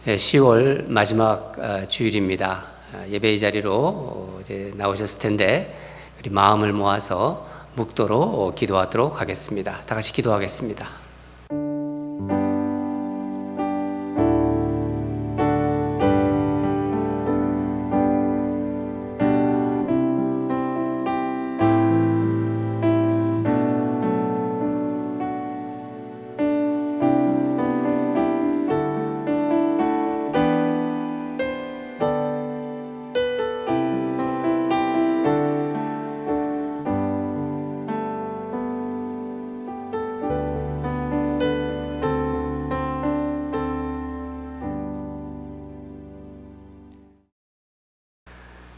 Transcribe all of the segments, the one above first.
10월 마지막 주일입니다. 예배의 자리로 이제 나오셨을 텐데 우리 마음을 모아서 묵도록 기도하도록 하겠습니다. 다 같이 기도하겠습니다.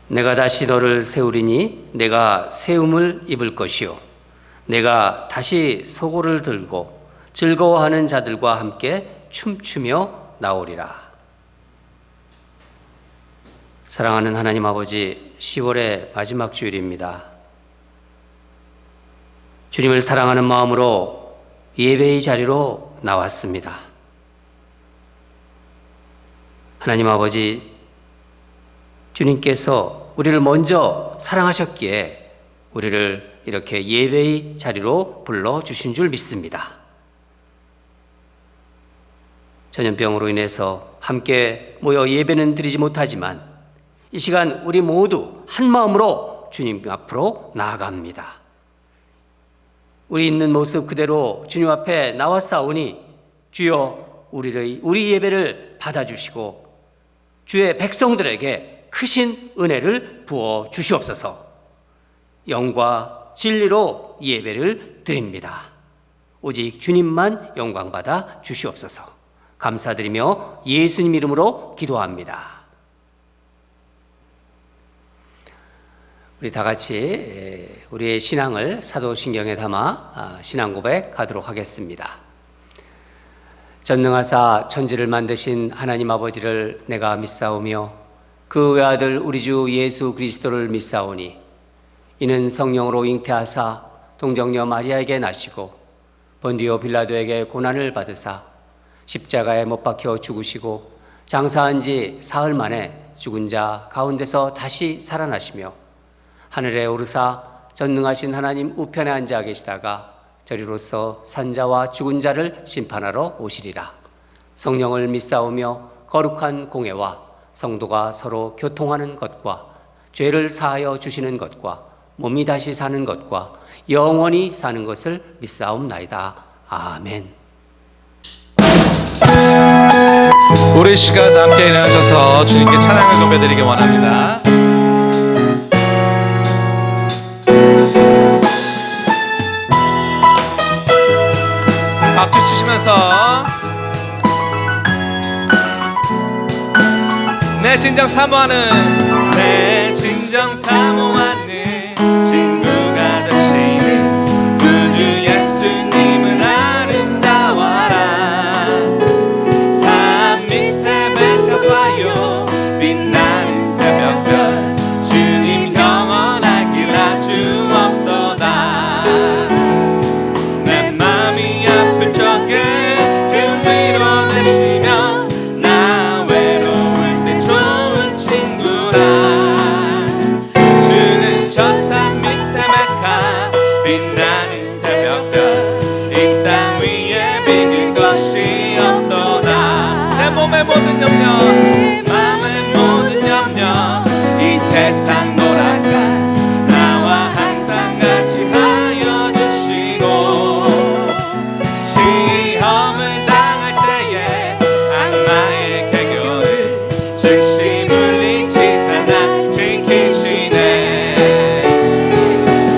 내가 다시 너를 세우리니 내가 세움을 입을 것이요 내가 다시 소고를 들고 즐거워하는 자들과 함께 춤추며 나오리라. 사랑하는 하나님 아버지, 10월의 마지막 주일입니다. 주님을 사랑하는 마음으로 예배의 자리로 나왔습니다. 하나님 아버지, 주님께서 우리를 먼저 사랑하셨기에 우리를 이렇게 예배의 자리로 불러주신 줄 믿습니다. 전염병으로 인해서 함께 모여 예배는 드리지 못하지만 이 시간 우리 모두 한 마음으로 주님 앞으로 나아갑니다. 우리 있는 모습 그대로 주님 앞에 나왔사오니 주여 우리 예배를 받아주시고 주의 백성들에게 크신 은혜를 부어 주시옵소서. 영과 진리로 예배를 드립니다. 오직 주님만 영광받아 주시옵소서. 감사드리며 예수님 이름으로 기도합니다. 우리 다 같이 우리의 신앙을 사도신경에 담아 신앙 고백하도록 하겠습니다. 전능하사 천지를 만드신 하나님 아버지를 내가 믿사오며 그 외아들 우리 주 예수 그리스도를 믿사오니 이는 성령으로 잉태하사 동정녀 마리아에게 나시고 본디오 빌라도에게 고난을 받으사 십자가에 못 박혀 죽으시고 장사한 지 사흘 만에 죽은 자 가운데서 다시 살아나시며 하늘에 오르사 전능하신 하나님 우편에 앉아 계시다가 저리로서 산자와 죽은 자를 심판하러 오시리라. 성령을 믿사오며 거룩한 공회와 성도가 서로 교통하는 것과 죄를 사하여 주시는 것과 몸이 다시 사는 것과 영원히 사는 것을 믿사옵나이다. 아멘. 우리 시간 함께 일어나셔서 주님께 찬양을 건배드리기 원합니다. 박수 치시면서 내 진정 사모하는 친구가 되시는 구주 예수님은 아름다워라. 산 밑에 백합화요 빛나는 새벽별 주님 영원하길 아주 없도다. 내 맘이 아플 적에 그 위로 되시며 나 외로울 때 좋은 친구라. 주는 저 산 밑에 메카 빛나는 새벽별 이 땅 위에 비길 것이 없도다. 내 몸의 모든 염려 맘의 모든 염려 이 세상 노랗까 나와 항상 같이 하여 주시고 시험을 당할 때에 악마의 개교를 즉시 물리치사 날 지키시네.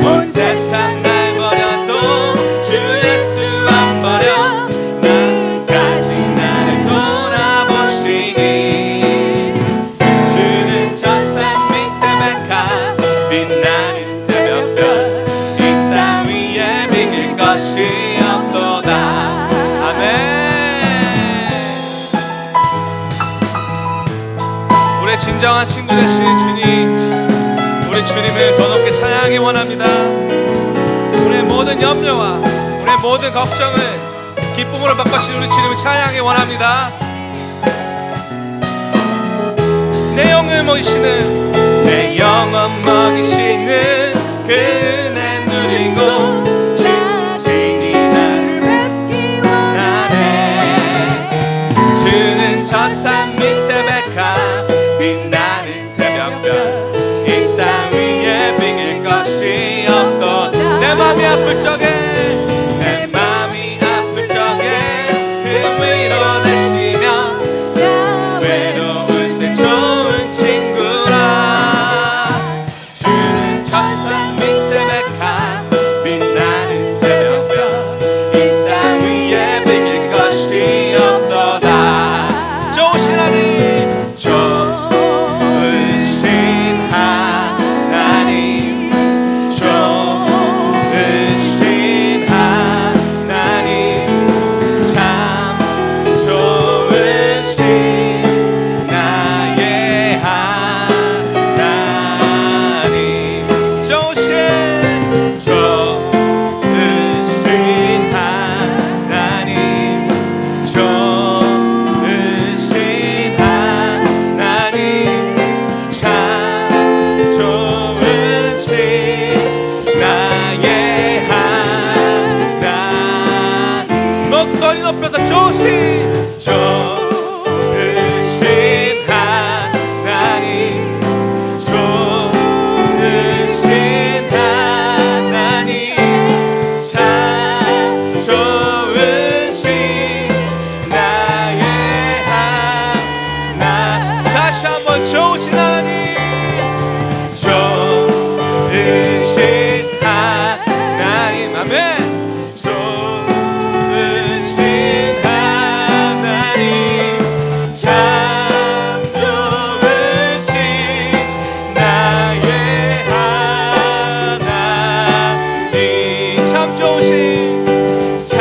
온 세상 날 버려도 주 예수 안 버려 나까지 나를 돌아보시니. 주는 저 산 밑에 메카 빛나는 새벽별 이 땅 위에 비길 것이 없도다. 아멘. 우리의 진정한 친구 되시는 주님, 우리 주님을 더 높게 찬양하기 원합니다. 우리의 모든 염려와 우리의 모든 걱정을 기쁨으로 바꿔주신 우리 주님을 찬양하기 원합니다. 내 영혼 먹이시는 내 영혼 먹이시는 그 은혜 누리고 진진히 날 뵙기 원하네. 주는 저 산 밑에 백합 빛나는 새벽별 이 땅 위에 비길 것이 없도다. 내 맘이 아플 적에 내 맘이 아플 적에 그 위로 되시며 외로울 때 좋은 친구라. 주는 첫산 밑에 백합 빛나는 새벽별 이 땅 위에 비길 것이 없도다. 좋으신 하나님, 좋으신 하나님, 좋으신 하나님, 참 좋으신 나의 하나님. 좋으신 하나님, 좋으신 하나님, 참 좋으신 나의 하나님. 목소리 높여서 좋으신 하나님, 좋으신 하나님, 참 좋으신 나의 하나님. 다시 한번 좋으신 하나님, 좋으신 하나님. 아멘. 좋으신 하나님, 참 좋으신 나의 하나님. 참 좋으신, 참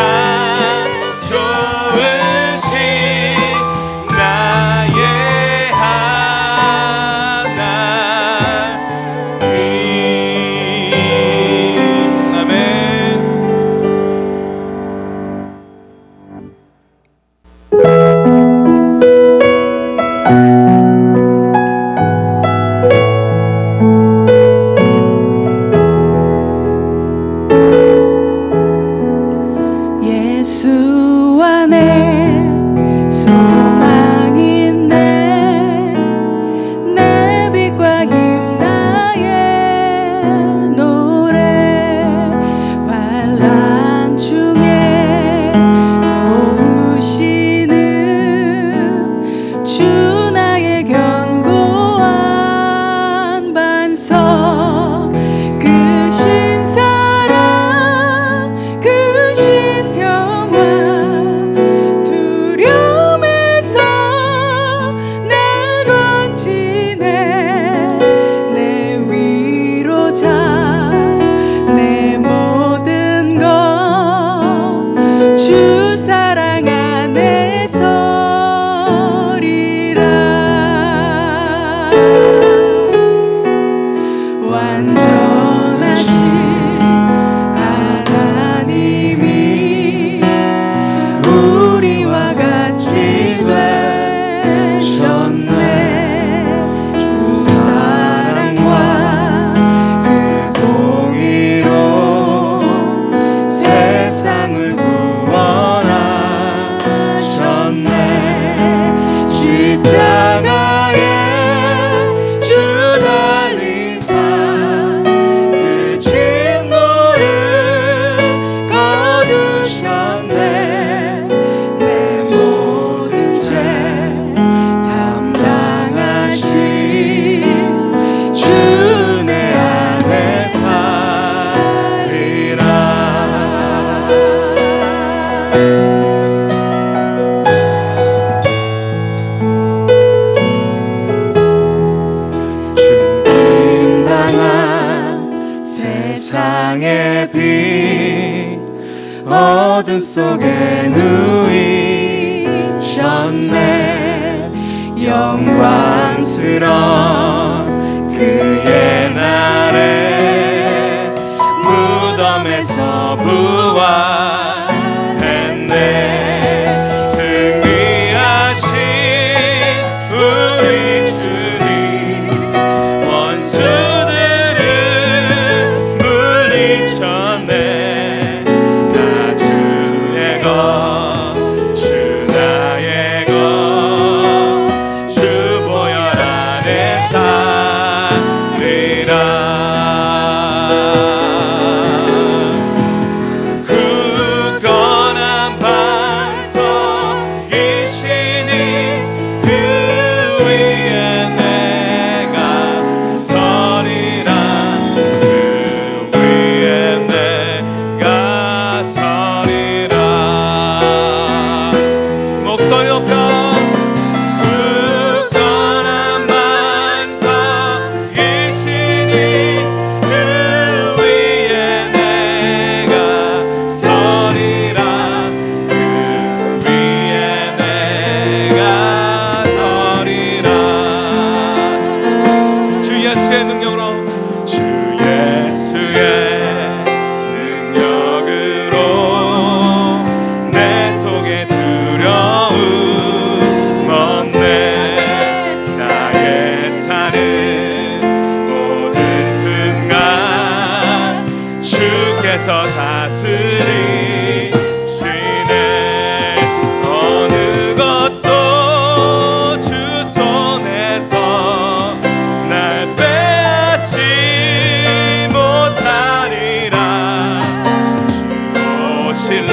좋으신 나의 하나님. 아멘. 예수 안에 소망 있네. 내 빛과 힘 나의 노래. 환난 중에 도우시는 주 나의 견고한 반석. 그 신사랑 그 신평화 두려움에서 날 건지네. 내 위로자 내 모든 것 주 사랑 안에 서리라. 완전하신 하나님이 우리와 같이 되셨네. 주 사랑과 그 공의로 세상을 구원하셨네. 십자가에 주 달리사 그 진노를 거두셨네. 내 모든 죄 담당하신 주 내 안에 살리라. 죽임당한 세상의 빛 어둠 속에 누이셨네. 영광스러운 그의 날에 무덤에서 부활했네. 승리하신 우리 주님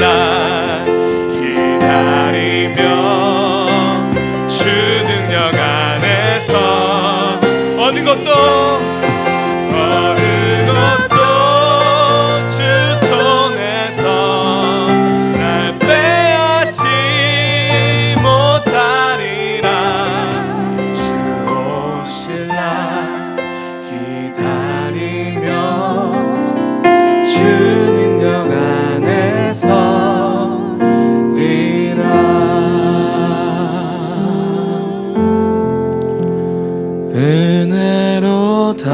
신라 기다리며 주 능력 안에서 어느 것도 주 손에서 날 빼앗지 못하리라. 주 오실라 기다리며 주 능력 안에서 리라. 은혜로다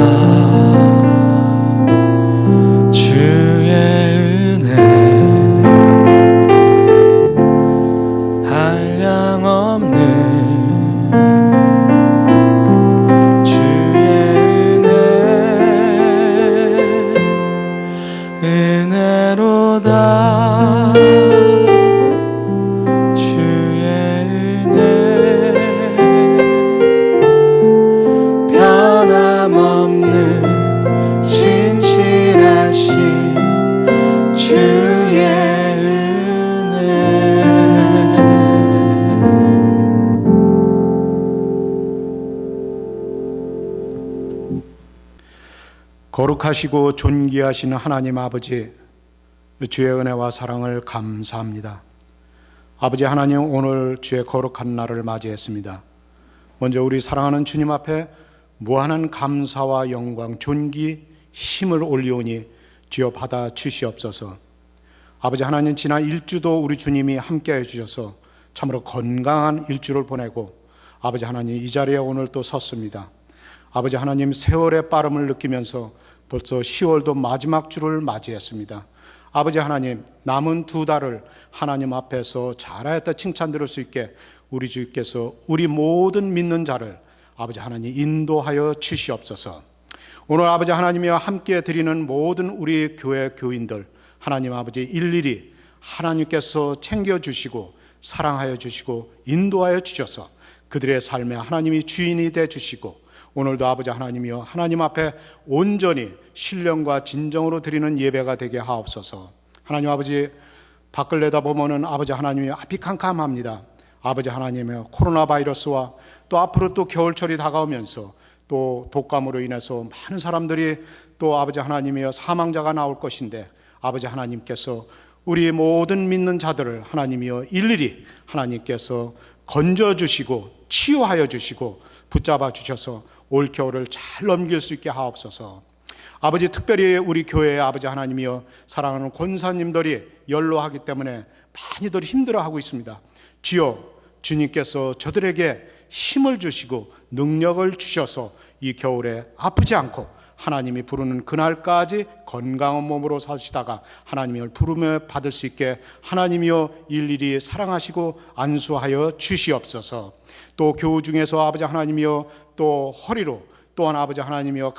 주의 은혜 한량없는 주의 은혜로다 주의 은혜 변함없는 신실하신 주의 은혜. 거룩하시고 존귀하신 하나님 아버지, 주의 은혜와 사랑을 감사합니다. 아버지 하나님, 오늘 주의 거룩한 날을 맞이했습니다. 먼저 우리 사랑하는 주님 앞에 무한한 감사와 영광, 존귀, 힘을 올리오니 주여 받아 주시옵소서. 아버지 하나님, 지난 일주도 우리 주님이 함께해 주셔서 참으로 건강한 일주를 보내고 아버지 하나님 이 자리에 오늘 또 섰습니다. 아버지 하나님, 세월의 빠름을 느끼면서 벌써 10월도 마지막 주를 맞이했습니다. 아버지 하나님, 남은 2달을 하나님 앞에서 잘하였다 칭찬 들을 수 있게 우리 주께서 우리 모든 믿는 자를 아버지 하나님 인도하여 주시옵소서. 오늘 아버지 하나님이와 함께 드리는 모든 우리 교회 교인들 하나님 아버지 일일이 하나님께서 챙겨주시고 사랑하여 주시고 인도하여 주셔서 그들의 삶에 하나님이 주인이 되어 주시고 오늘도 아버지 하나님이여 하나님 앞에 온전히 신령과 진정으로 드리는 예배가 되게 하옵소서. 하나님 아버지, 밖을 내다보면은 아버지 하나님이 앞이 캄캄합니다. 아버지 하나님의 코로나 바이러스와 또 앞으로 또 겨울철이 다가오면서 또 독감으로 인해서 많은 사람들이 또 아버지 하나님이여 사망자가 나올 것인데 아버지 하나님께서 우리 모든 믿는 자들을 하나님이여 일일이 하나님께서 건져주시고 치유하여 주시고 붙잡아 주셔서 올 겨울을 잘 넘길 수 있게 하옵소서. 아버지, 특별히 우리 교회의 아버지 하나님이여 사랑하는 권사님들이 연로하기 때문에 많이들 힘들어하고 있습니다. 주여, 주님께서 저들에게 힘을 주시고 능력을 주셔서 이 겨울에 아프지 않고 하나님이 부르는 그날까지 건강한 몸으로 사시다가 하나님을 부르며 받을 수 있게 하나님이여 일일이 사랑하시고 안수하여 주시옵소서. 또 교우 중에서 아버지 하나님이여 또 허리로 또한 아버지 하나님이여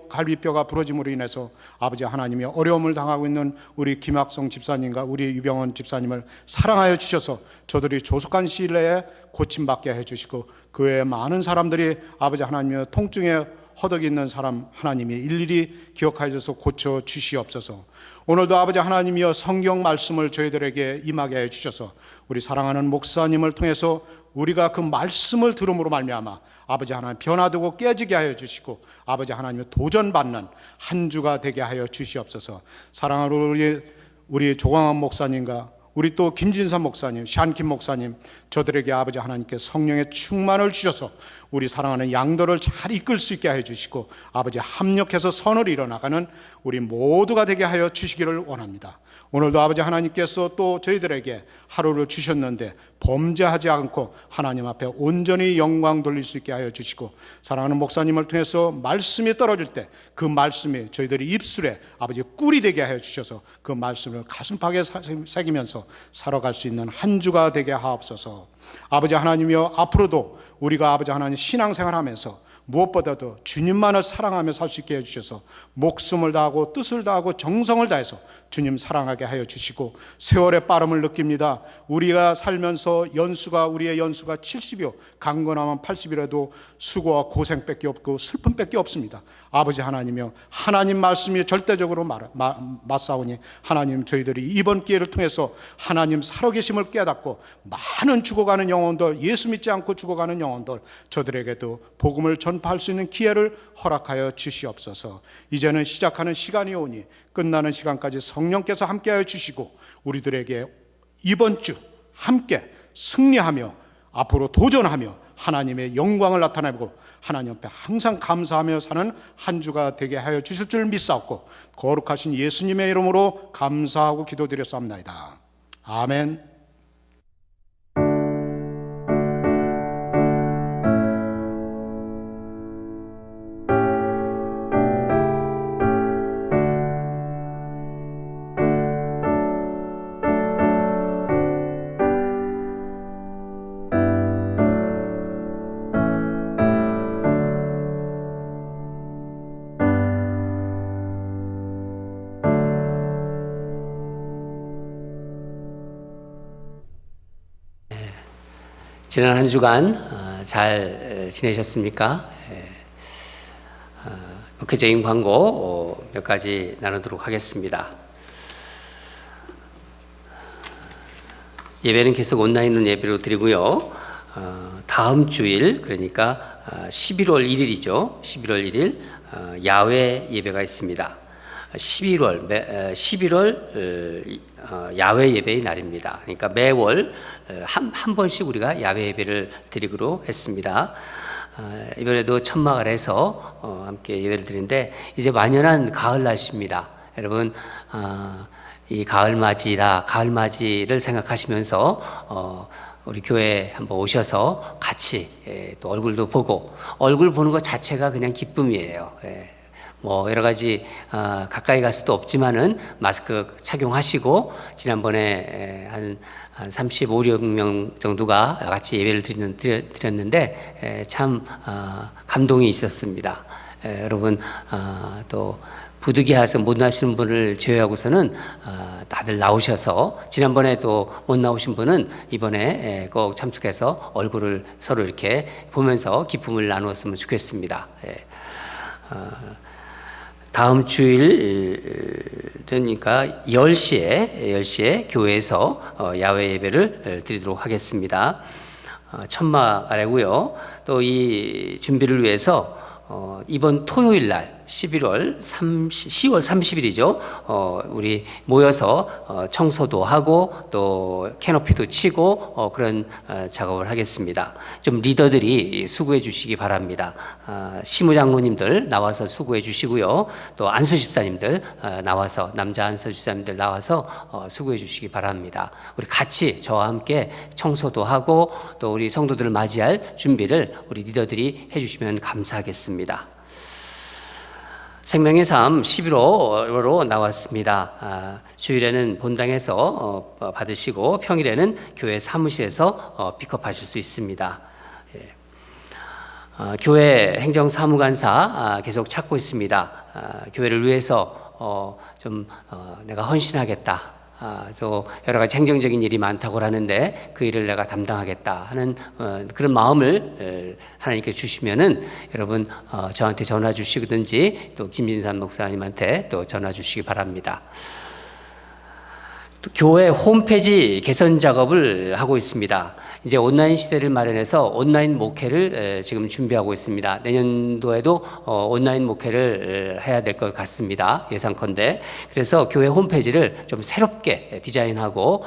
갈비뼈가 부러짐으로 인해서 아버지 하나님이여 어려움을 당하고 있는 우리 김학성 집사님과 우리 유병원 집사님을 사랑하여 주셔서 저들이 조속한 시일 내에 고침받게 해주시고 그 외에 많은 사람들이 아버지 하나님이여 통증에 허덕이 있는 사람 하나님이 일일이 기억하여 주셔서 고쳐 주시옵소서. 오늘도 아버지 하나님이여 성경 말씀을 저희들에게 임하게 해주셔서 우리 사랑하는 목사님을 통해서 우리가 그 말씀을 들음으로 말미암아 아버지 하나님 변화되고 깨지게 하여 주시고 아버지 하나님의 도전받는 한 주가 되게 하여 주시옵소서. 사랑하는 우리 조광환 목사님과 우리 또 김진선 목사님, 샨킴 목사님, 저들에게 아버지 하나님께 성령의 충만을 주셔서 우리 사랑하는 양들을 잘 이끌 수 있게 해주시고 아버지 합력해서 선을 이뤄나가는 우리 모두가 되게 하여 주시기를 원합니다. 오늘도 아버지 하나님께서 또 저희들에게 하루를 주셨는데 범죄하지 않고 하나님 앞에 온전히 영광 돌릴 수 있게 하여 주시고 사랑하는 목사님을 통해서 말씀이 떨어질 때 그 말씀이 저희들이 입술에 아버지 꿀이 되게 하여 주셔서 그 말씀을 가슴팍에 새기면서 살아갈 수 있는 한 주가 되게 하옵소서. 아버지 하나님이여 앞으로도 우리가 아버지 하나님 신앙생활하면서 무엇보다도 주님만을 사랑하며 살 수 있게 해주셔서 목숨을 다하고 뜻을 다하고 정성을 다해서 주님 사랑하게 하여 주시고 세월의 빠름을 느낍니다. 우리가 살면서 우리의 연수가 70이요 강건하면 80이라도 수고와 고생밖에 없고 슬픔밖에 없습니다. 아버지 하나님이여, 하나님 말씀이 절대적으로 맞사오니 하나님, 저희들이 이번 기회를 통해서 하나님 살아계심을 깨닫고 많은 죽어가는 영혼들, 예수 믿지 않고 죽어가는 영혼들, 저들에게도 복음을 전파할 수 있는 기회를 허락하여 주시옵소서. 이제는 시작하는 시간이 오니 끝나는 시간까지 성령께서 함께하여 주시고 우리들에게 이번 주 함께 승리하며 앞으로 도전하며 하나님의 영광을 나타내고 하나님 앞에 항상 감사하며 사는 한 주가 되게 하여 주실 줄 믿사옵고 거룩하신 예수님의 이름으로 감사하고 기도드렸사옵나이다. 아멘. 지난 한 주간 잘 지내셨습니까? 목회적인 광고 몇 가지 나누도록 하겠습니다. 예배는 계속 온라인으로 예배로 드리고요. 다음 주일, 그러니까 11월 1일이죠. 11월 1일 야외 예배가 있습니다. 11월 야외 예배의 날입니다. 그러니까 매월 한 번씩 우리가 야외 예배를 드리기로 했습니다. 이번에도 천막 아래서 함께 예배를 드리는데 이제 완연한 가을 날씨입니다. 여러분, 이 가을 맞이를 생각하시면서 우리 교회 한번 오셔서 같이 또 얼굴도 보고, 얼굴 보는 것 자체가 그냥 기쁨이에요. 뭐 여러 가지 가까이 갈 수도 없지만은 마스크 착용하시고, 지난번에 한 35, 6명 정도가 같이 예배를 드렸는데 참 감동이 있었습니다. 여러분, 또 부득이해서 못 나시는 분을 제외하고서는 다들 나오셔서, 지난번에도 못 나오신 분은 이번에 꼭 참석해서 얼굴을 서로 이렇게 보면서 기쁨을 나누었으면 좋겠습니다. 다음 주일, 그러니까 10시에 교회에서 야외 예배를 드리도록 하겠습니다. 천막 아래고요. 또 이 준비를 위해서 이번 토요일 날 10월 30일이죠. 우리 모여서 청소도 하고 또 캐노피도 치고 그런 작업을 하겠습니다. 좀 리더들이 수고해 주시기 바랍니다. 시무장로님들 나와서 수고해 주시고요. 또 안수 집사님들 나와서, 남자 안수 집사님들 나와서 수고해 주시기 바랍니다. 우리 같이 저와 함께 청소도 하고 또 우리 성도들을 맞이할 준비를 우리 리더들이 해주시면 감사하겠습니다. 생명의 삶 11호로 나왔습니다. 주일에는 본당에서 받으시고 평일에는 교회 사무실에서 픽업하실 수 있습니다. 교회 행정사무관사 계속 찾고 있습니다. 교회를 위해서 내가 헌신하겠다. 또 여러 가지 행정적인 일이 많다고 하는데 그 일을 내가 담당하겠다 하는 그런 마음을 하나님께 주시면은 여러분 저한테 전화 주시든지 또 김진산 목사님한테 또 전화 주시기 바랍니다. 또 교회 홈페이지 개선 작업을 하고 있습니다. 이제 온라인 시대를 마련해서 온라인 목회를 지금 준비하고 있습니다. 내년도에도 온라인 목회를 해야 될 것 같습니다. 예상컨대. 그래서 교회 홈페이지를 좀 새롭게 디자인하고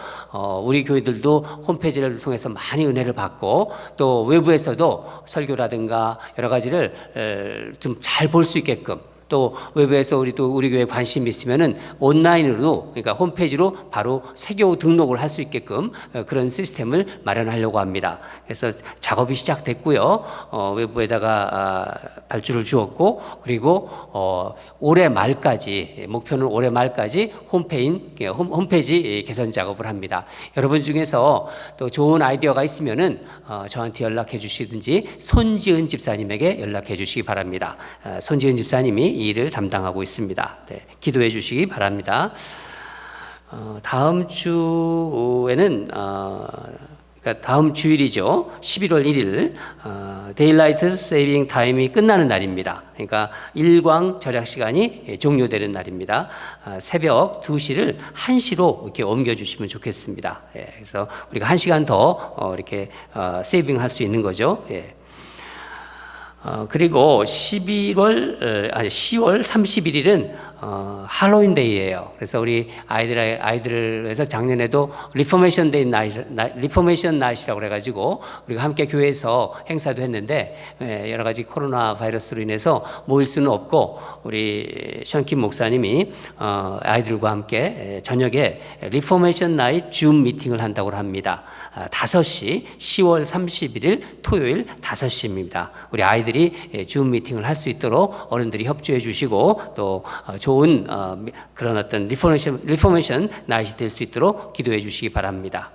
우리 교회들도 홈페이지를 통해서 많이 은혜를 받고 또 외부에서도 설교라든가 여러 가지를 좀 잘 볼 수 있게끔, 또 외부에서 우리 교회에 관심이 있으면은 온라인으로, 그러니까 홈페이지로 바로 세교 등록을 할 수 있게끔 그런 시스템을 마련하려고 합니다. 그래서 작업이 시작됐고요. 외부에다가 발주를 주었고, 그리고 올해 말까지, 목표는 올해 말까지 홈페이지 개선 작업을 합니다. 여러분 중에서 또 좋은 아이디어가 있으면은 저한테 연락해 주시든지 손지은 집사님에게 연락해 주시기 바랍니다. 손지은 집사님이 이 일을 담당하고 있습니다. 네, 기도해 주시기 바랍니다. 다음 주에는 그러니까 다음 주일이죠. 11월 1일 데일라이트 세이빙 타임이 끝나는 날입니다. 그러니까 일광 절약 시간이 종료되는 날입니다. 새벽 2시를 1시로 이렇게 옮겨주시면 좋겠습니다. 그래서 우리가 1시간 더 이렇게 세이빙할 수 있는 거죠. 그리고 10월 30일은 할로윈 데이예요. 그래서 우리 아이들을 위해서 작년에도 리포메이션 데이 리포메이션 나잇이라고 그래가지고 우리가 함께 교회에서 행사도 했는데 여러 가지 코로나 바이러스로 인해서 모일 수는 없고 우리 션킴 목사님이 아이들과 함께 저녁에 리포메이션 나잇 줌 미팅을 한다고 합니다. 5시 10월 31일 토요일 5시입니다. 우리 아이들이 줌 미팅을 할 수 있도록 어른들이 협조해 주시고 또 좋은 그런 어떤 리포메이션 나잇이 될 수 있도록 기도해 주시기 바랍니다.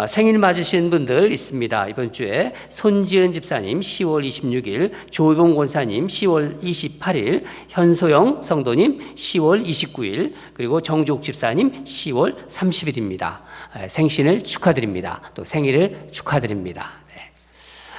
생일 맞으신 분들 있습니다. 이번 주에 손지은 집사님 10월 26일, 조이봉 권사님 10월 28일, 현소영 성도님 10월 29일, 그리고 정juk 집사님 10월 30일입니다. 생신을 축하드립니다. 또 생일을 축하드립니다.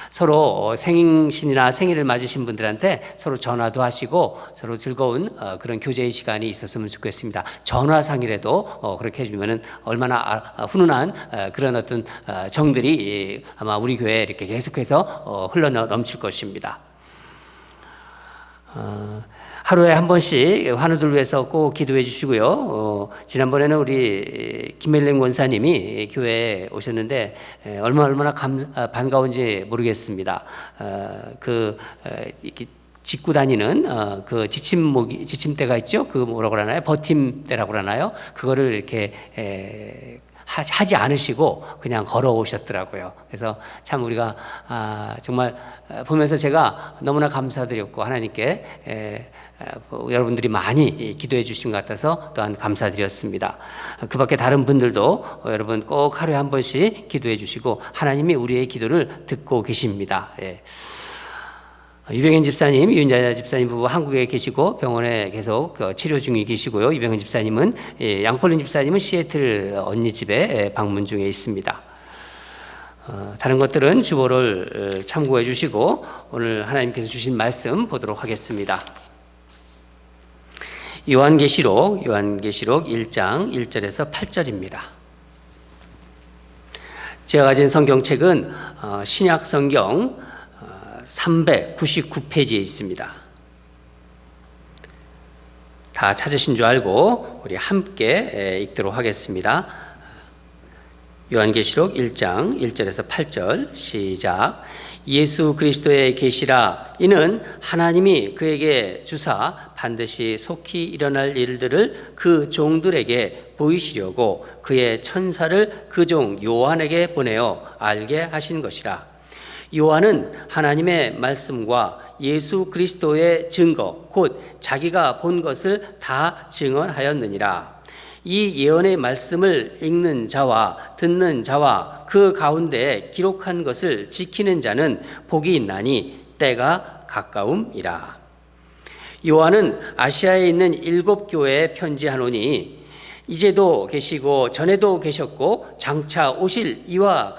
서로 생신이나 생일을 맞으신 분들한테 서로 전화도 하시고 서로 즐거운 그런 교제의 시간이 있었으면 좋겠습니다. 전화상이라도 그렇게 해주면은 얼마나 훈훈한 그런 어떤 정들이 아마 우리 교회에 이렇게 계속해서 흘러 넘칠 것입니다. 하루에 한 번씩 환우들 위해서 꼭 기도해 주시고요. 지난번에는 우리 김멜랭 권사님이 교회에 오셨는데 얼마나 반가운지 모르겠습니다. 이렇게 짚고 다니는 그 지침대가 있죠. 그 뭐라고 그러나요? 버팀대라고 그러나요? 그거를 이렇게 하지 않으시고 그냥 걸어오셨더라고요. 그래서 참 우리가 정말 보면서 제가 너무나 감사드렸고 하나님께 여러분들이 많이 기도해 주신 것 같아서 또한 감사드렸습니다. 그 밖에 다른 분들도 여러분 꼭 하루에 한 번씩 기도해 주시고 하나님이 우리의 기도를 듣고 계십니다. 유병현 집사님, 윤자자 집사님 부부 한국에 계시고 병원에 계속 치료 중에 계시고요. 유병현 집사님은 양폴린 집사님은 시애틀 언니 집에 방문 중에 있습니다. 다른 것들은 주보를 참고해 주시고 오늘 하나님께서 주신 말씀 보도록 하겠습니다. 요한계시록 1장 1절에서 8절입니다. 제가 가진 성경책은 신약 성경 399페이지에 있습니다. 다 찾으신 줄 알고 우리 함께 읽도록 하겠습니다. 요한계시록 1장 1절에서 8절 시작. 예수 그리스도의 계시라. 이는 하나님이 그에게 주사 반드시 속히 일어날 일들을 그 종들에게 보이시려고 그의 천사를 그 종 요한에게 보내어 알게 하신 것이라. 요한은 하나님의 말씀과 예수 그리스도의 증거 곧 자기가 본 것을 다 증언하였느니라. 이 예언의 말씀을 읽는 자와 듣는 자와 그 가운데 기록한 것을 지키는 자는 복이 있나니 때가 가까움이라. 요한은 아시아에 있는 7교회에 편지하노니 이제도 계시고 전에도 계셨고 장차 오실 이와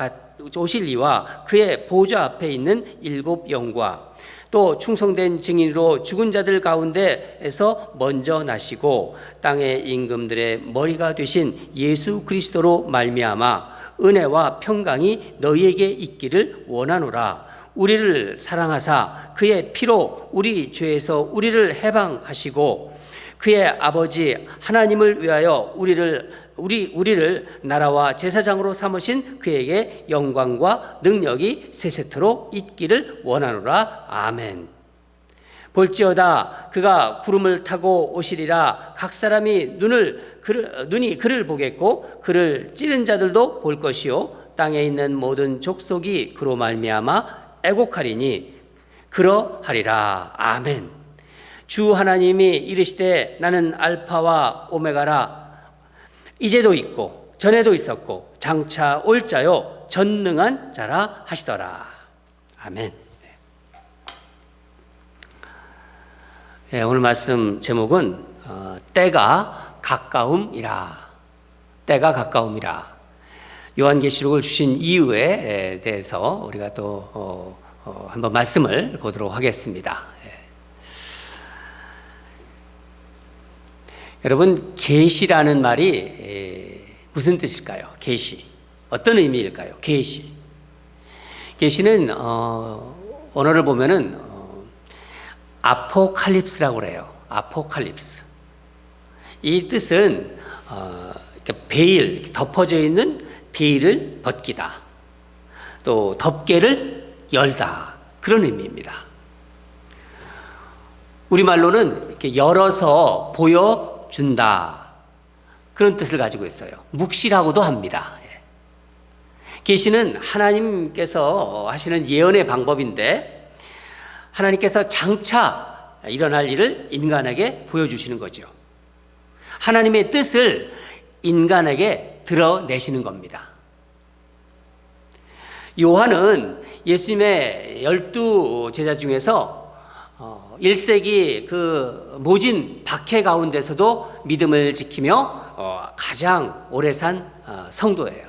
그의 보좌 앞에 있는 7영과 또 충성된 증인으로 죽은 자들 가운데에서 먼저 나시고 땅의 임금들의 머리가 되신 예수 그리스도로 말미암아 은혜와 평강이 너희에게 있기를 원하노라. 우리를 사랑하사 그의 피로 우리 죄에서 우리를 해방하시고 그의 아버지 하나님을 위하여 우리를 나라와 제사장으로 삼으신 그에게 영광과 능력이 세세토록 있기를 원하노라. 아멘. 볼지어다 그가 구름을 타고 오시리라. 각 사람이 눈이 그를 보겠고 그를 찌른 자들도 볼 것이요 땅에 있는 모든 족속이 그로 말미암아 애곡하리니 그러하리라. 아멘. 주 하나님이 이르시되 나는 알파와 오메가라. 이제도 있고 전에도 있었고 장차 올 자요 전능한 자라 하시더라. 아멘. 오늘 말씀 제목은 때가 가까움이라. 때가 가까움이라. 요한계시록을 주신 이유에 대해서 우리가 또 한번 말씀을 보도록 하겠습니다. 여러분, 계시라는 말이 무슨 뜻일까요? 계시. 어떤 의미일까요? 계시. 계시는 언어를 보면은 아포칼립스라고 그래요. 아포칼립스. 이 뜻은 베일, 덮어져 있는 베일을 벗기다. 또 덮개를 열다. 그런 의미입니다. 우리말로는 이렇게 열어서 보여준다. 그런 뜻을 가지고 있어요. 묵시라고도 합니다. 계시는 하나님께서 하시는 예언의 방법인데 하나님께서 장차 일어날 일을 인간에게 보여주시는 거죠. 하나님의 뜻을 인간에게 드러내시는 겁니다. 요한은 예수님의 12 제자 중에서 1세기 그 모진 박해 가운데서도 믿음을 지키며 가장 오래 산 성도예요.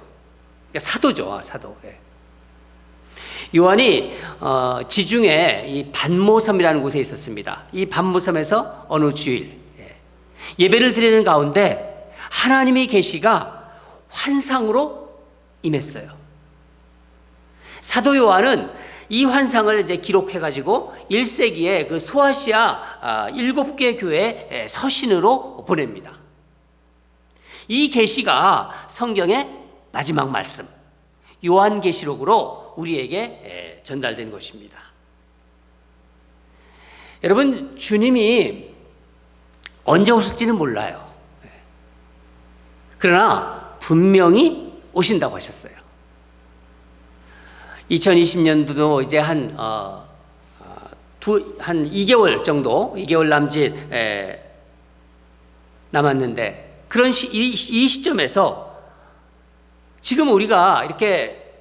사도죠, 사도. 요한이 지중해 이 반모섬이라는 곳에 있었습니다. 이 반모섬에서 어느 주일 예배를 드리는 가운데 하나님의 계시가 환상으로 임했어요. 사도 요한은 이 환상을 이제 기록해가지고 1세기에 그 소아시아 7개 교회 서신으로 보냅니다. 이 계시가 성경의 마지막 말씀, 요한계시록으로 우리에게 전달된 것입니다. 여러분, 주님이 언제 오실지는 몰라요. 그러나 분명히 오신다고 하셨어요. 2020년도도 이제 한 2개월 정도, 2개월 남짓 남았는데 그런 이 시점에서 지금 우리가 이렇게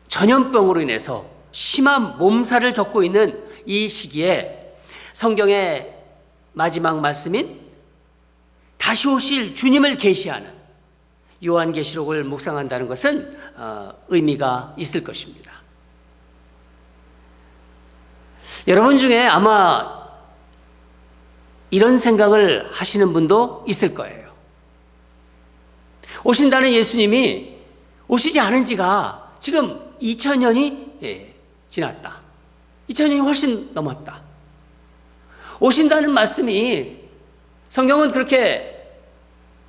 전염병으로 인해서 심한 몸살을 겪고 있는 이 시기에 성경의 마지막 말씀인 다시 오실 주님을 계시하는 요한계시록을 묵상한다는 것은 의미가 있을 것입니다. 여러분 중에 아마 이런 생각을 하시는 분도 있을 거예요. 오신다는 예수님이 오시지 않은 지가 지금 2000년이 지났다. 2000년이 훨씬 넘었다. 오신다는 말씀이 성경은 그렇게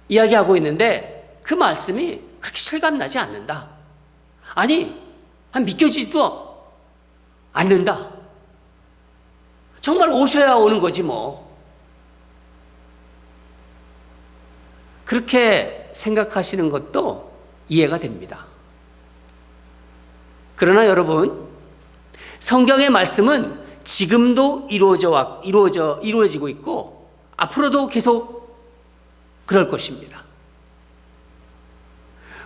이야기하고 있는데 그 말씀이 그렇게 실감나지 않는다. 아니, 믿겨지지도 않는다. 정말 오셔야 오는 거지 뭐. 그렇게 생각하시는 것도 이해가 됩니다. 그러나 여러분, 성경의 말씀은 지금도 이루어지고 있고 앞으로도 계속 그럴 것입니다.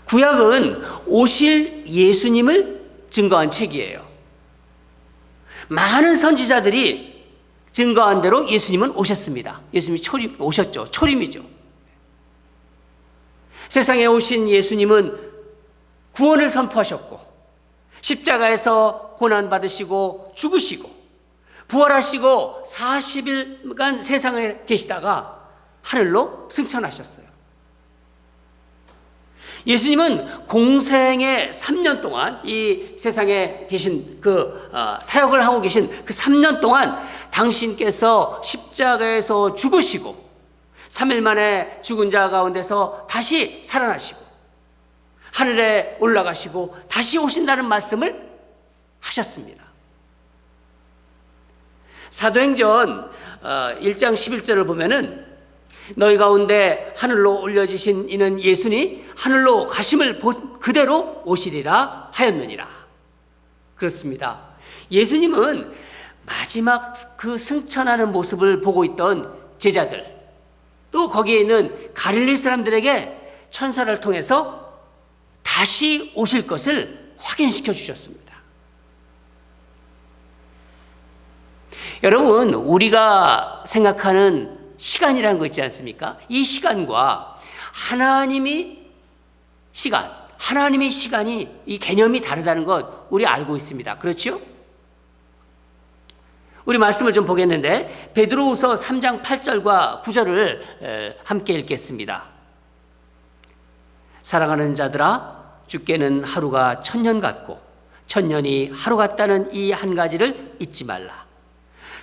구약은 오실 예수님을 증거한 책이에요. 많은 선지자들이 증거한 대로 예수님은 오셨습니다. 예수님이 오셨죠. 초림이죠. 세상에 오신 예수님은 구원을 선포하셨고 십자가에서 고난받으시고 죽으시고 부활하시고 40일간 세상에 계시다가 하늘로 승천하셨어요. 예수님은 공생의 3년 동안 이 세상에 계신 사역을 하고 계신 그 3년 동안 당신께서 십자가에서 죽으시고 3일 만에 죽은 자 가운데서 다시 살아나시고 하늘에 올라가시고 다시 오신다는 말씀을 하셨습니다. 사도행전 1장 11절을 보면은 너희 가운데 하늘로 올려지신 이는 예수니 하늘로 가심을 그대로 오시리라 하였느니라. 그렇습니다. 예수님은 마지막 그 승천하는 모습을 보고 있던 제자들, 또 거기에 있는 갈릴리 사람들에게 천사를 통해서 다시 오실 것을 확인시켜 주셨습니다. 여러분, 우리가 생각하는 시간이라는 거 있지 않습니까? 이 시간과 하나님의 시간이 이 개념이 다르다는 것 우리 알고 있습니다. 그렇죠? 우리 말씀을 좀 보겠는데 베드로후서 3장 8절과 9절을 함께 읽겠습니다. 사랑하는 자들아, 주께는 하루가 1000년 같고 1000년이 하루 같다는 이 한 가지를 잊지 말라.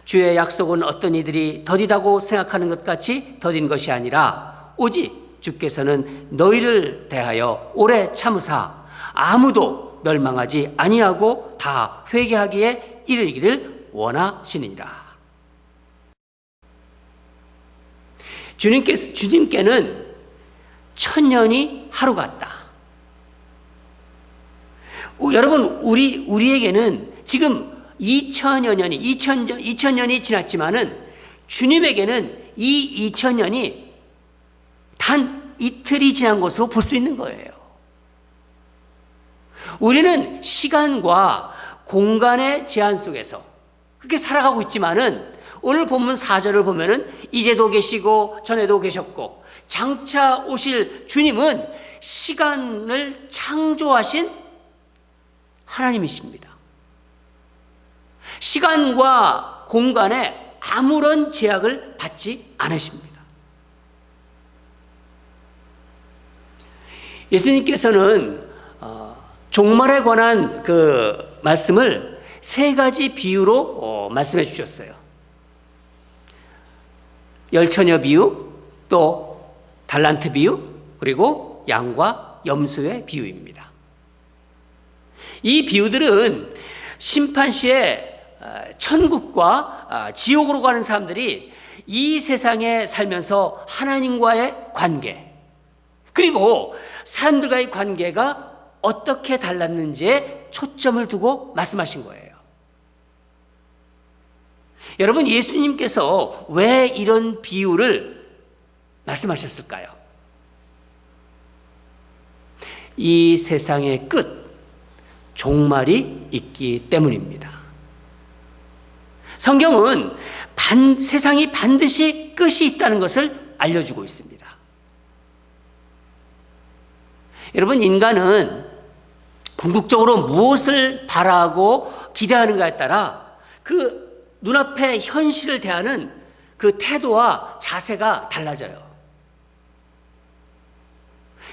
주의 약속은 어떤 이들이 더디다고 생각하는 것 같이 더딘 것이 아니라 오직 주께서는 너희를 대하여 오래 참으사 아무도 멸망하지 아니하고 다 회개하기에 이르기를 원하시느니라. 주님께는 1000년이 하루 같다. 여러분, 우리에게는 지금 2000년이 지났지만은 주님에게는 이 2000년이 단 이틀이 지난 것으로 볼 수 있는 거예요. 우리는 시간과 공간의 제한 속에서 그렇게 살아가고 있지만은 오늘 본문 4절을 보면은 이제도 계시고 전에도 계셨고 장차 오실 주님은 시간을 창조하신 하나님이십니다. 시간과 공간에 아무런 제약을 받지 않으십니다. 예수님께서는 종말에 관한 그 말씀을 3가지 비유로 말씀해 주셨어요. 열처녀 비유, 또 달란트 비유, 그리고 양과 염소의 비유입니다. 이 비유들은 심판 시에 천국과 지옥으로 가는 사람들이 이 세상에 살면서 하나님과의 관계, 그리고 사람들과의 관계가 어떻게 달랐는지에 초점을 두고 말씀하신 거예요. 여러분, 예수님께서 왜 이런 비유를 말씀하셨을까요? 이 세상의 끝, 종말이 있기 때문입니다. 성경은 세상이 반드시 끝이 있다는 것을 알려주고 있습니다. 여러분, 인간은 궁극적으로 무엇을 바라고 기대하는가에 따라 그 눈앞의 현실을 대하는 그 태도와 자세가 달라져요.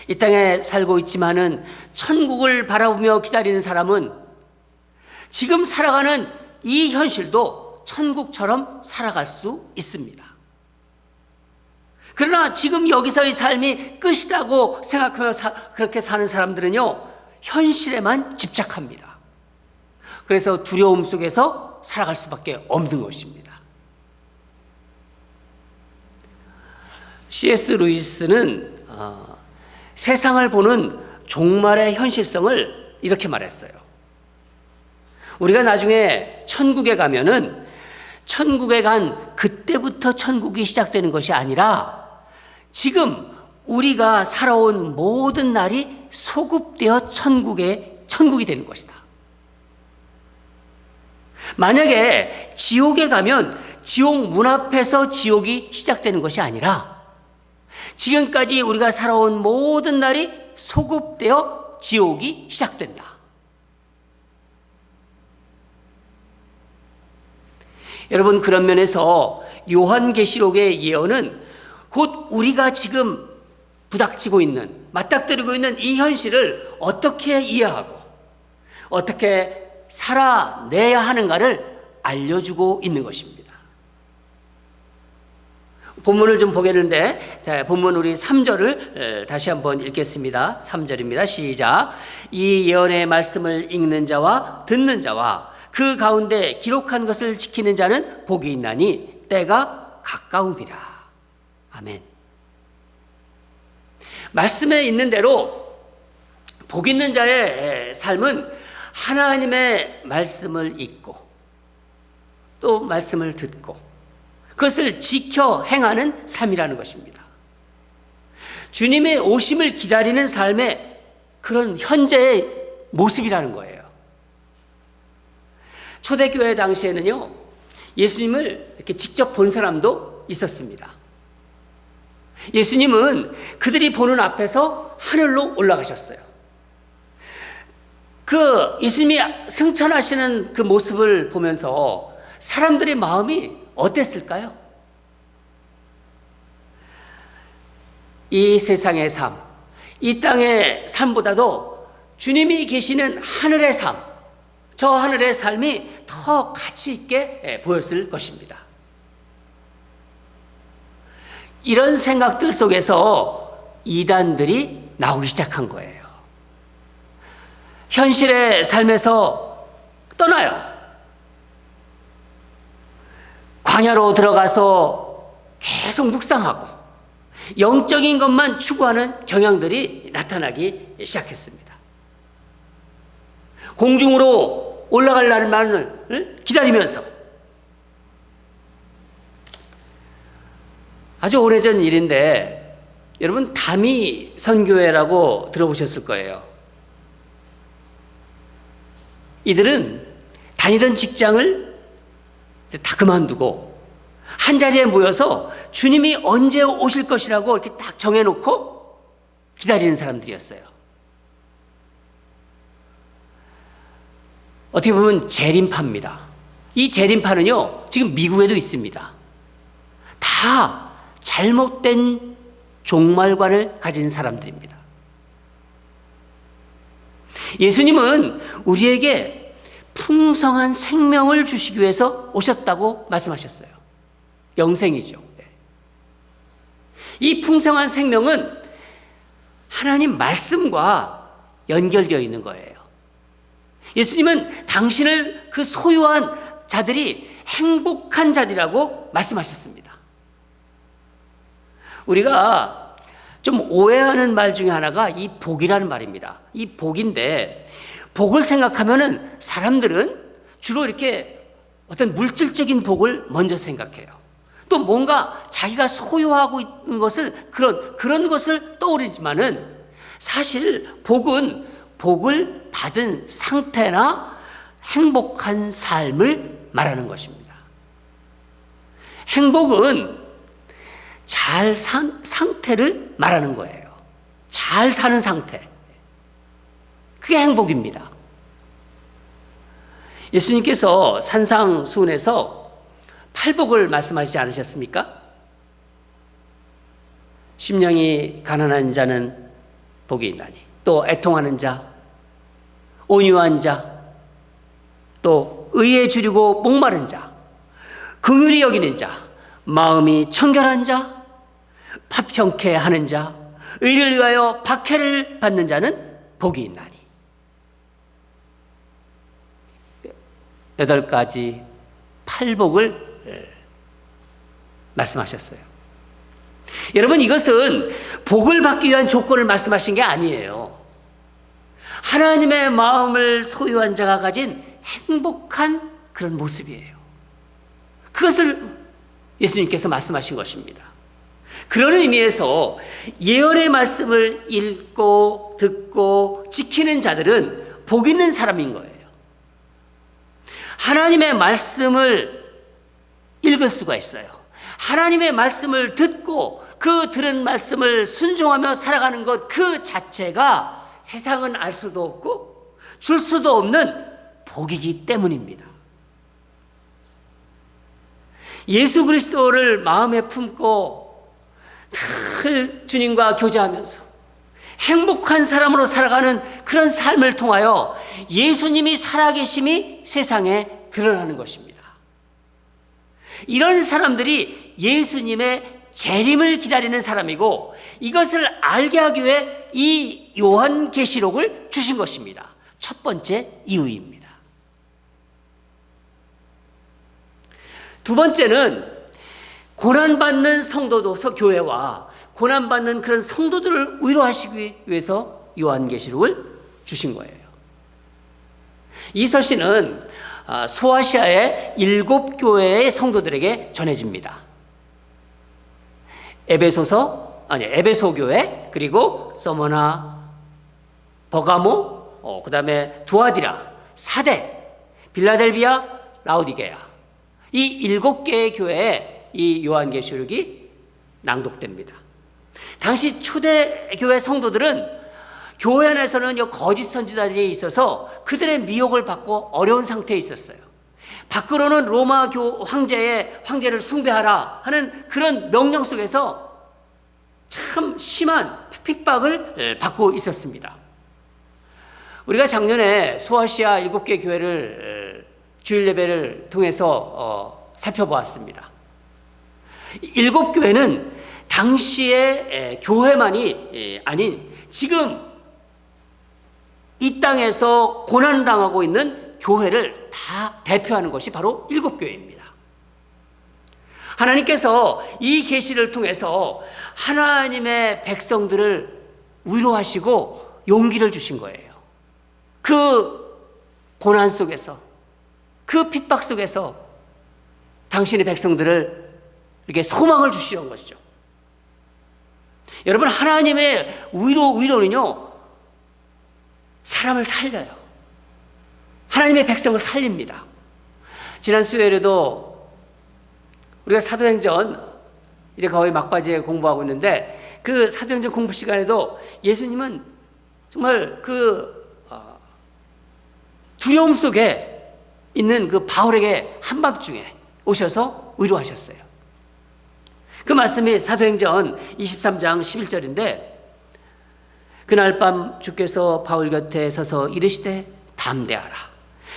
이 땅에 살고 있지만은 천국을 바라보며 기다리는 사람은 지금 살아가는 이 현실도 천국처럼 살아갈 수 있습니다. 그러나 지금 여기서의 삶이 끝이라고 생각하며 그렇게 사는 사람들은요, 현실에만 집착합니다. 그래서 두려움 속에서 살아갈 수밖에 없는 것입니다. C.S. 루이스는 세상을 보는 종말의 현실성을 이렇게 말했어요. 우리가 나중에 천국에 가면은 천국에 간 그때부터 천국이 시작되는 것이 아니라 지금 우리가 살아온 모든 날이 소급되어 천국이 되는 것이다. 만약에 지옥에 가면 지옥 문 앞에서 지옥이 시작되는 것이 아니라 지금까지 우리가 살아온 모든 날이 소급되어 지옥이 시작된다. 여러분, 그런 면에서 요한계시록의 예언은 곧 우리가 지금 부닥치고 있는, 맞닥뜨리고 있는 이 현실을 어떻게 이해하고 어떻게 살아내야 하는가를 알려주고 있는 것입니다. 본문을 좀 보겠는데, 본문 우리 3절을 다시 한번 읽겠습니다. 3절입니다. 시작. 이 예언의 말씀을 읽는 자와 듣는 자와 그 가운데 기록한 것을 지키는 자는 복이 있나니 때가 가까움이라. 아멘. 말씀에 있는 대로 복 있는 자의 삶은 하나님의 말씀을 읽고 또 말씀을 듣고 그것을 지켜 행하는 삶이라는 것입니다. 주님의 오심을 기다리는 삶의 그런 현재의 모습이라는 거예요. 초대교회 당시에는요, 예수님을 이렇게 직접 본 사람도 있었습니다. 예수님은 그들이 보는 앞에서 하늘로 올라가셨어요. 그 예수님이 승천하시는 그 모습을 보면서 사람들의 마음이 어땠을까요? 이 세상의 삶, 이 땅의 삶보다도 주님이 계시는 하늘의 삶, 저 하늘의 삶이 더 가치 있게 보였을 것입니다. 이런 생각들 속에서 이단들이 나오기 시작한 거예요. 현실의 삶에서 떠나요. 광야로 들어가서 계속 묵상하고 영적인 것만 추구하는 경향들이 나타나기 시작했습니다. 공중으로 올라갈 날만을 기다리면서, 아주 오래전 일인데 여러분 다미 선교회라고 들어보셨을 거예요. 이들은 다니던 직장을 다 그만두고 한 자리에 모여서 주님이 언제 오실 것이라고 이렇게 딱 정해놓고 기다리는 사람들이었어요. 어떻게 보면 재림파입니다. 이 재림파는요, 지금 미국에도 있습니다. 다 잘못된 종말관을 가진 사람들입니다. 예수님은 우리에게 풍성한 생명을 주시기 위해서 오셨다고 말씀하셨어요. 영생이죠. 이 풍성한 생명은 하나님 말씀과 연결되어 있는 거예요. 예수님은 당신을 그 소유한 자들이 행복한 자들이라고 말씀하셨습니다. 우리가 좀 오해하는 말 중에 하나가 이 복이라는 말입니다. 이 복인데, 복을 생각하면은 사람들은 주로 이렇게 어떤 물질적인 복을 먼저 생각해요. 또 뭔가 자기가 소유하고 있는 것을 그런 것을 떠오르지만은 사실 복은 복을 받은 상태나 행복한 삶을 말하는 것입니다. 행복은 잘 산 상태를 말하는 거예요. 잘 사는 상태. 그게 행복입니다. 예수님께서 산상수훈에서 팔복을 말씀하시지 않으셨습니까? 심령이 가난한 자는 복이 있나니, 또 애통하는 자, 온유한 자, 또 의에 주리고 목마른 자, 긍휼히 여기는 자, 마음이 청결한 자, 화평케 하는 자, 의를 위하여 박해를 받는 자는 복이 있나니. 8가지 팔복을 말씀하셨어요. 여러분, 이것은 복을 받기 위한 조건을 말씀하신 게 아니에요. 하나님의 마음을 소유한 자가 가진 행복한 그런 모습이에요. 그것을 예수님께서 말씀하신 것입니다. 그런 의미에서 예언의 말씀을 읽고 듣고 지키는 자들은 복 있는 사람인 거예요. 하나님의 말씀을 읽을 수가 있어요. 하나님의 말씀을 듣고 그 들은 말씀을 순종하며 살아가는 것 그 자체가 세상은 알 수도 없고 줄 수도 없는 복이기 때문입니다. 예수 그리스도를 마음에 품고 늘 주님과 교제하면서 행복한 사람으로 살아가는 그런 삶을 통하여 예수님이 살아계심이 세상에 드러나는 것입니다. 이런 사람들이 예수님의 재림을 기다리는 사람이고, 이것을 알게 하기 위해 이 요한계시록을 주신 것입니다. 첫 번째 이유입니다. 두 번째는 고난받는 성도도서 교회와 고난받는 그런 성도들을 위로하시기 위해서 요한계시록을 주신 거예요. 이 서신은 소아시아의 7교회의 성도들에게 전해집니다. 에베소 교회, 그리고 서머나, 버가모, 그 다음에 두아디라, 사대, 빌라델비아, 라오디게아, 이 7개의 교회에 이 요한계시록이 낭독됩니다. 당시 초대교회 성도들은 교회 안에서는 거짓 선지자들이 있어서 그들의 미혹을 받고 어려운 상태에 있었어요. 밖으로는 로마 황제를 숭배하라 하는 그런 명령 속에서 참 심한 핍박을 받고 있었습니다. 우리가 작년에 소아시아 7개 교회를 주일 예배를 통해서 살펴보았습니다. 7교회는 당시의 교회만이 아닌 지금 이 땅에서 고난당하고 있는 교회를 다 대표하는 것이 바로 7교회입니다. 하나님께서 이 계시를 통해서 하나님의 백성들을 위로하시고 용기를 주신 거예요. 그 고난 속에서, 그 핍박 속에서 당신의 백성들을 이렇게 소망을 주시는 것이죠. 여러분, 하나님의 위로는요, 사람을 살려요. 하나님의 백성을 살립니다. 지난 수요일에도 우리가 사도행전 이제 거의 막바지에 공부하고 있는데, 그 사도행전 공부 시간에도 예수님은 정말 그 두려움 속에 있는 그 바울에게 한밤중에 오셔서 위로하셨어요. 그 말씀이 사도행전 23장 11절인데, 그날 밤 주께서 바울 곁에 서서 이르시되 담대하라.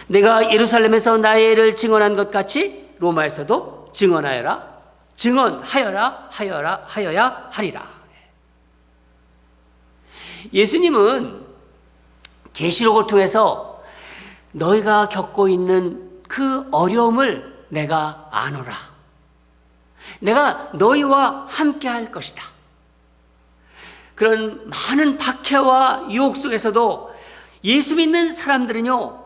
내가 예루살렘에서 나의 일을 증언한 것 같이 로마에서도 증언하여야 하리라. 예수님은 계시록을 통해서 너희가 겪고 있는 그 어려움을 내가 아노라. 내가 너희와 함께 할 것이다. 그런 많은 박해와 유혹 속에서도 예수 믿는 사람들은요,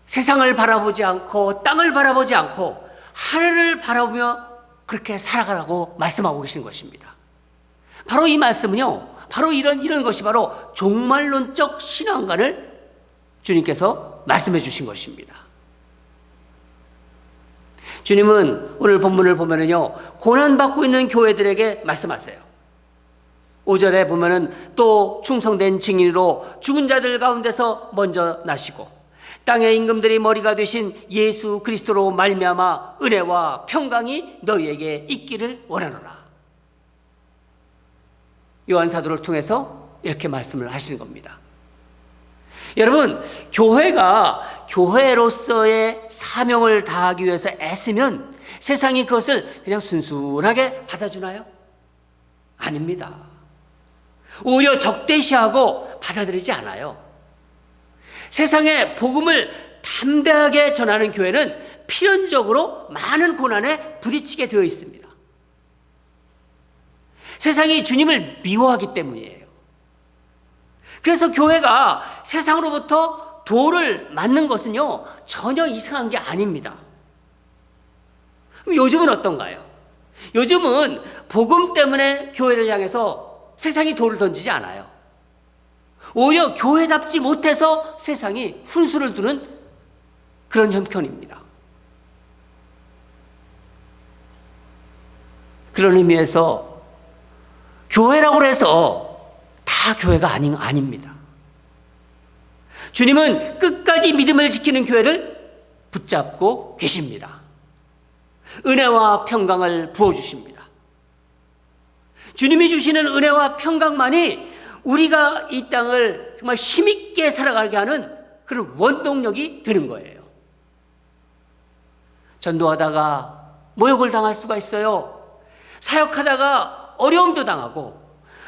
세상을 바라보지 않고 땅을 바라보지 않고 하늘을 바라보며 그렇게 살아가라고 말씀하고 계신 것입니다. 바로 이 말씀은요, 바로 이런 것이 바로 종말론적 신앙관을 주님께서 말씀해 주신 것입니다. 주님은 오늘 본문을 보면은요, 고난받고 있는 교회들에게 말씀하세요. 5절에 보면은 또 충성된 증인으로 죽은 자들 가운데서 먼저 나시고 땅의 임금들이 머리가 되신 예수 그리스도로 말미암아 은혜와 평강이 너희에게 있기를 원하노라. 요한 사도를 통해서 이렇게 말씀을 하시는 겁니다. 여러분, 교회가 교회로서의 사명을 다하기 위해서 애쓰면 세상이 그것을 그냥 순순하게 받아주나요? 아닙니다. 오히려 적대시하고 받아들이지 않아요. 세상에 복음을 담대하게 전하는 교회는 필연적으로 많은 고난에 부딪히게 되어 있습니다. 세상이 주님을 미워하기 때문이에요. 그래서 교회가 세상으로부터 돌을 맞는 것은요, 전혀 이상한 게 아닙니다. 그럼 요즘은 어떤가요? 요즘은 복음 때문에 교회를 향해서 세상이 돌을 던지지 않아요. 오히려 교회답지 못해서 세상이 훈수를 두는 그런 형편입니다. 그런 의미에서 교회라고 해서 다 교회가 아닙니다. 주님은 끝까지 믿음을 지키는 교회를 붙잡고 계십니다. 은혜와 평강을 부어주십니다. 주님이 주시는 은혜와 평강만이 우리가 이 땅을 정말 힘있게 살아가게 하는 그런 원동력이 되는 거예요. 전도하다가 모욕을 당할 수가 있어요. 사역하다가 어려움도 당하고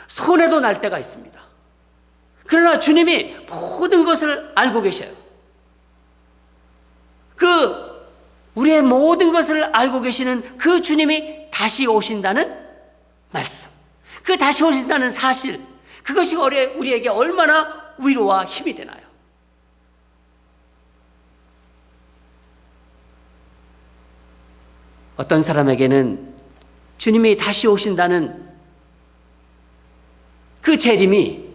손해도 날 때가 있습니다. 그러나 주님이 모든 것을 알고 계셔요. 우리의 모든 것을 알고 계시는 그 주님이 다시 오신다는 말씀, 그 다시 오신다는 사실, 그것이 우리에게 얼마나 위로와 힘이 되나요? 어떤 사람에게는 주님이 다시 오신다는 그 재림이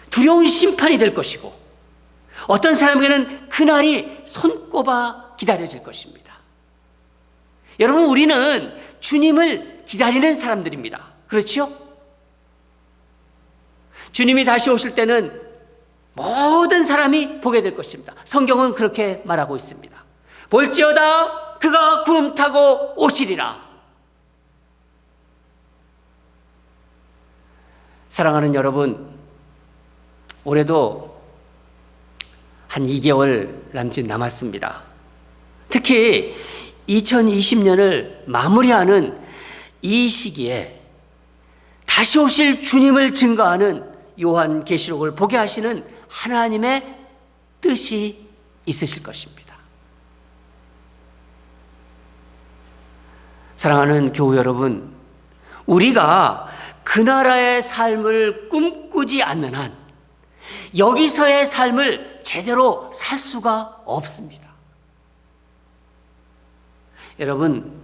두려운 심판이 될 것이고, 어떤 사람에게는 그날이 손꼽아 기다려질 것입니다. 여러분, 우리는 주님을 기다리는 사람들입니다. 그렇죠? 주님이 다시 오실 때는 모든 사람이 보게 될 것입니다. 성경은 그렇게 말하고 있습니다. 볼지어다 그가 구름 타고 오시리라. 사랑하는 여러분, 올해도 한 2개월 남짓 남았습니다. 특히 2020년을 마무리하는 이 시기에 다시 오실 주님을 증거하는 요한계시록을 보게 하시는 하나님의 뜻이 있으실 것입니다. 사랑하는 교우 여러분, 우리가 그 나라의 삶을 꿈꾸지 않는 한 여기서의 삶을 제대로 살 수가 없습니다. 여러분,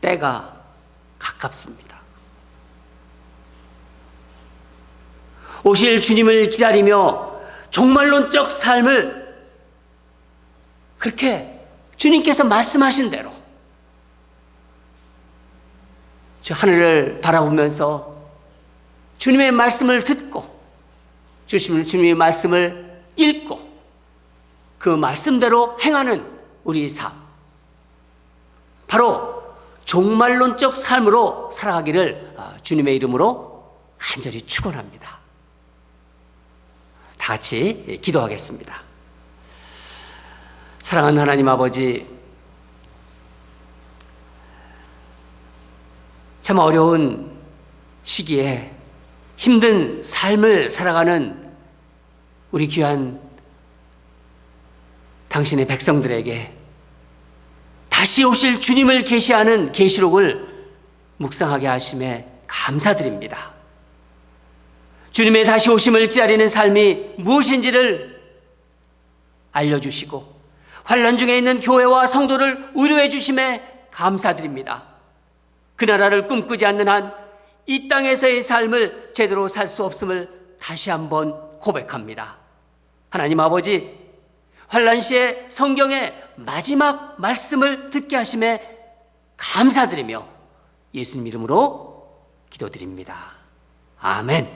때가 가깝습니다. 오실 주님을 기다리며 종말론적 삶을 그렇게 주님께서 말씀하신 대로 저 하늘을 바라보면서 주님의 말씀을 듣고 주님의 말씀을 읽고 그 말씀대로 행하는 우리의 삶, 바로 종말론적 삶으로 살아가기를 주님의 이름으로 간절히 축원합니다. 다 같이 기도하겠습니다. 사랑하는 하나님 아버지, 참 어려운 시기에 힘든 삶을 살아가는 우리 귀한 당신의 백성들에게 다시 오실 주님을 계시하는 계시록을 묵상하게 하심에 감사드립니다. 주님의 다시 오심을 기다리는 삶이 무엇인지를 알려주시고 환난 중에 있는 교회와 성도를 위로해 주심에 감사드립니다. 그 나라를 꿈꾸지 않는 한 이 땅에서의 삶을 제대로 살 수 없음을 다시 한번 고백합니다. 하나님 아버지, 환난 시에 성경의 마지막 말씀을 듣게 하심에 감사드리며 예수님 이름으로 기도드립니다. 아멘.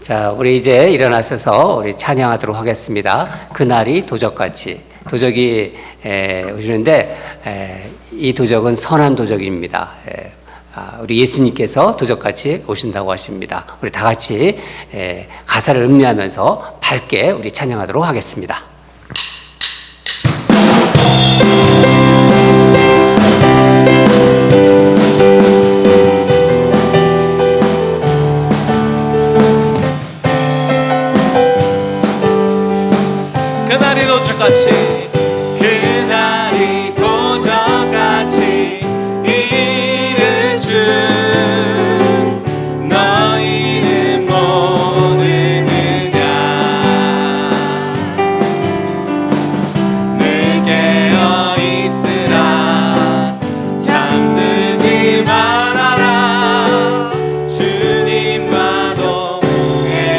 자, 우리 이제 일어나셔서 우리 찬양하도록 하겠습니다. 그날이 도적같이. 도적이 오시는데 이 도적은 선한 도적입니다. 우리 예수님께서 도적같이 오신다고 하십니다. 우리 다 같이 가사를 음미하면서 밝게 우리 찬양하도록 하겠습니다. 그날이 도적같이, 그날이 도적같이 이를 줄 너희는 모르느냐. 늘 깨어 있으라, 잠들지 말아라. 주님과 동행하라.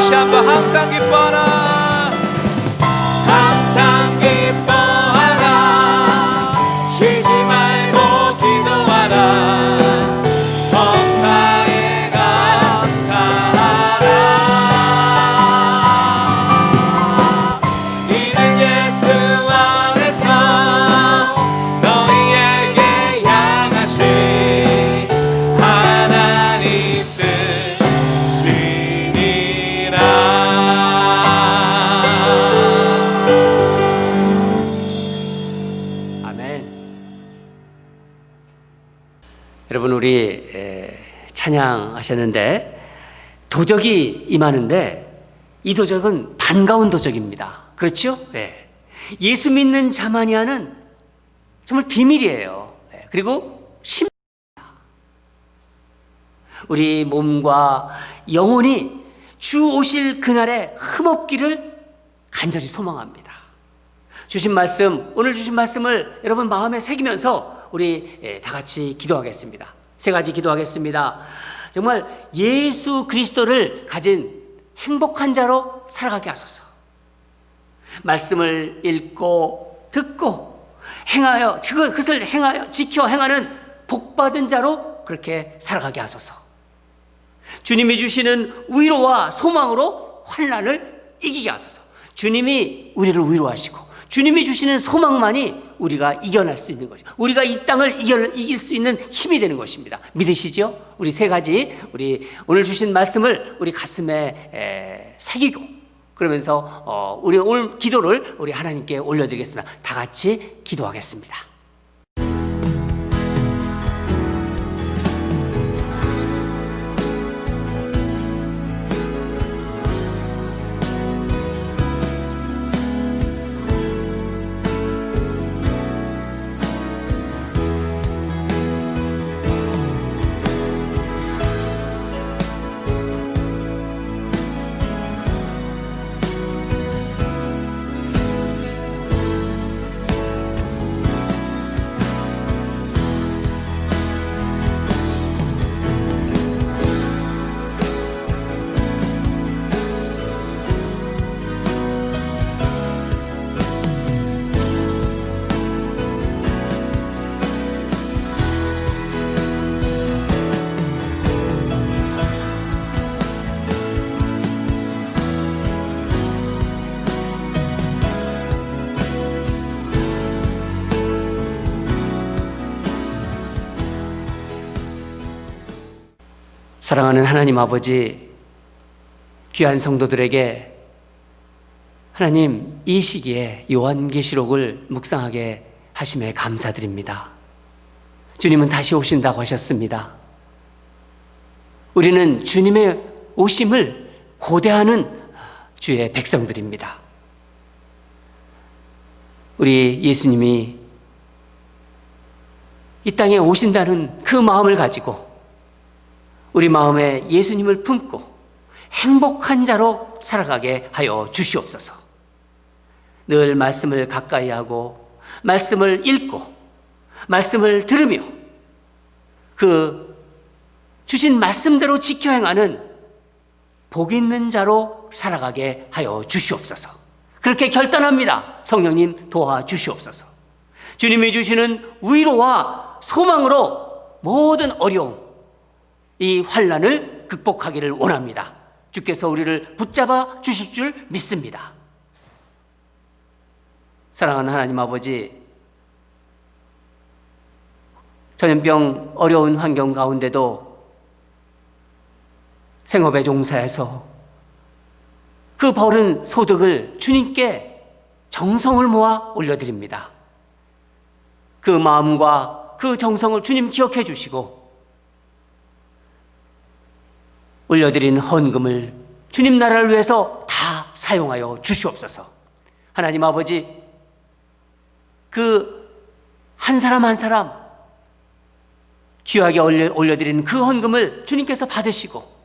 다시 한번 항상 기뻐하라. 항상 기뻐하라. 쉬지 말고 기도하라. 범사에 감사하라. 이는 예수 안에서 너희에게 향하신 하나님 뜻이니라. 아멘. 여러분, 우리 찬양하셨는데 도적이 임하는데 이 도적은 반가운 도적입니다. 그렇죠? 네. 예수 믿는 자만이 하는 정말 비밀이에요. 네. 그리고 우리 몸과 영혼이 주 오실 그날에 흠없기를 간절히 소망합니다. 주신 말씀, 오늘 주신 말씀을 여러분 마음에 새기면서 우리 다 같이 기도하겠습니다. 세 가지 기도하겠습니다. 정말 예수 그리스도를 가진 행복한 자로 살아가게 하소서. 말씀을 읽고 듣고 행하여, 그것을 행하여 지켜 행하는 복받은 자로 그렇게 살아가게 하소서. 주님이 주시는 위로와 소망으로 환난을 이기게 하소서. 주님이 우리를 위로하시고 주님이 주시는 소망만이 우리가 이겨낼 수 있는 것이죠. 우리가 이 땅을 이길 수 있는 힘이 되는 것입니다. 믿으시죠? 우리 세 가지, 우리 오늘 주신 말씀을 우리 가슴에 새기고 그러면서 우리 오늘 기도를 우리 하나님께 올려드리겠습니다. 다 같이 기도하겠습니다. 사랑하는 하나님 아버지, 귀한 성도들에게 하나님 이 시기에 요한계시록을 묵상하게 하심에 감사드립니다. 주님은 다시 오신다고 하셨습니다. 우리는 주님의 오심을 고대하는 주의 백성들입니다. 우리 예수님이 이 땅에 오신다는 그 마음을 가지고 우리 마음에 예수님을 품고 행복한 자로 살아가게 하여 주시옵소서. 늘 말씀을 가까이 하고 말씀을 읽고 말씀을 들으며 그 주신 말씀대로 지켜 행하는 복 있는 자로 살아가게 하여 주시옵소서. 그렇게 결단합니다. 성령님 도와주시옵소서. 주님이 주시는 위로와 소망으로 모든 어려움, 이 환난을 극복하기를 원합니다. 주께서 우리를 붙잡아 주실 줄 믿습니다. 사랑하는 하나님 아버지, 전염병 어려운 환경 가운데도 생업에 종사해서 그 벌은 소득을 주님께 정성을 모아 올려드립니다. 그 마음과 그 정성을 주님 기억해 주시고 올려드린 헌금을 주님 나라를 위해서 다 사용하여 주시옵소서. 하나님 아버지, 그 한 사람 한 사람 귀하게 올려드린 그 헌금을 주님께서 받으시고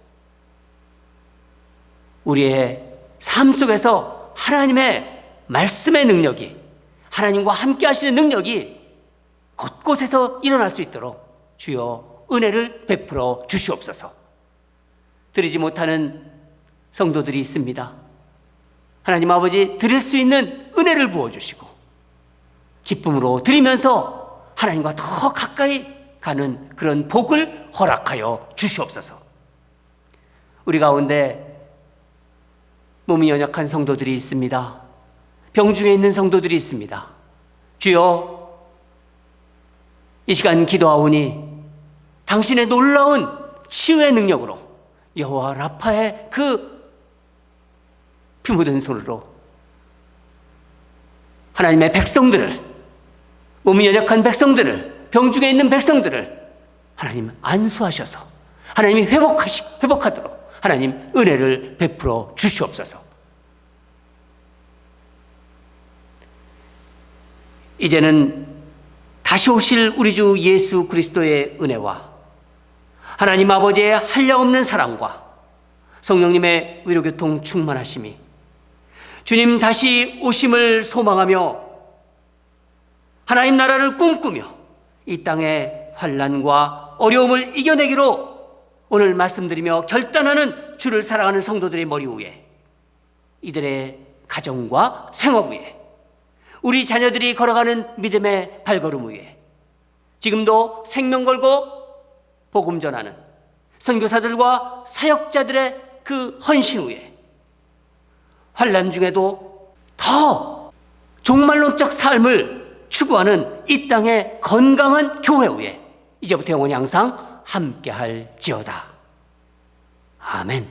우리의 삶 속에서 하나님의 말씀의 능력이, 하나님과 함께 하시는 능력이 곳곳에서 일어날 수 있도록 주여 은혜를 베풀어 주시옵소서. 드리지 못하는 성도들이 있습니다. 하나님 아버지 드릴 수 있는 은혜를 부어주시고 기쁨으로 드리면서 하나님과 더 가까이 가는 그런 복을 허락하여 주시옵소서. 우리 가운데 몸이 연약한 성도들이 있습니다. 병중에 있는 성도들이 있습니다. 주여, 이 시간 기도하오니 당신의 놀라운 치유의 능력으로 여호와 라파의 그 피 묻은 손으로 하나님의 백성들을, 몸이 연약한 백성들을, 병중에 있는 백성들을 하나님 안수하셔서 하나님이 회복하도록 하나님 은혜를 베풀어 주시옵소서. 이제는 다시 오실 우리 주 예수 그리스도의 은혜와 하나님 아버지의 한량없는 사랑과 성령님의 위로교통 충만하심이 주님 다시 오심을 소망하며 하나님 나라를 꿈꾸며 이 땅의 환난과 어려움을 이겨내기로 오늘 말씀드리며 결단하는 주를 사랑하는 성도들의 머리 위에, 이들의 가정과 생업 위에, 우리 자녀들이 걸어가는 믿음의 발걸음 위에 지금도 생명 걸고 복음 전하는 선교사들과 사역자들의 그 헌신 위에 환난 중에도 더 종말론적 삶을 추구하는 이 땅의 건강한 교회 위에 이제부터 영원히 항상 함께할지어다. 아멘.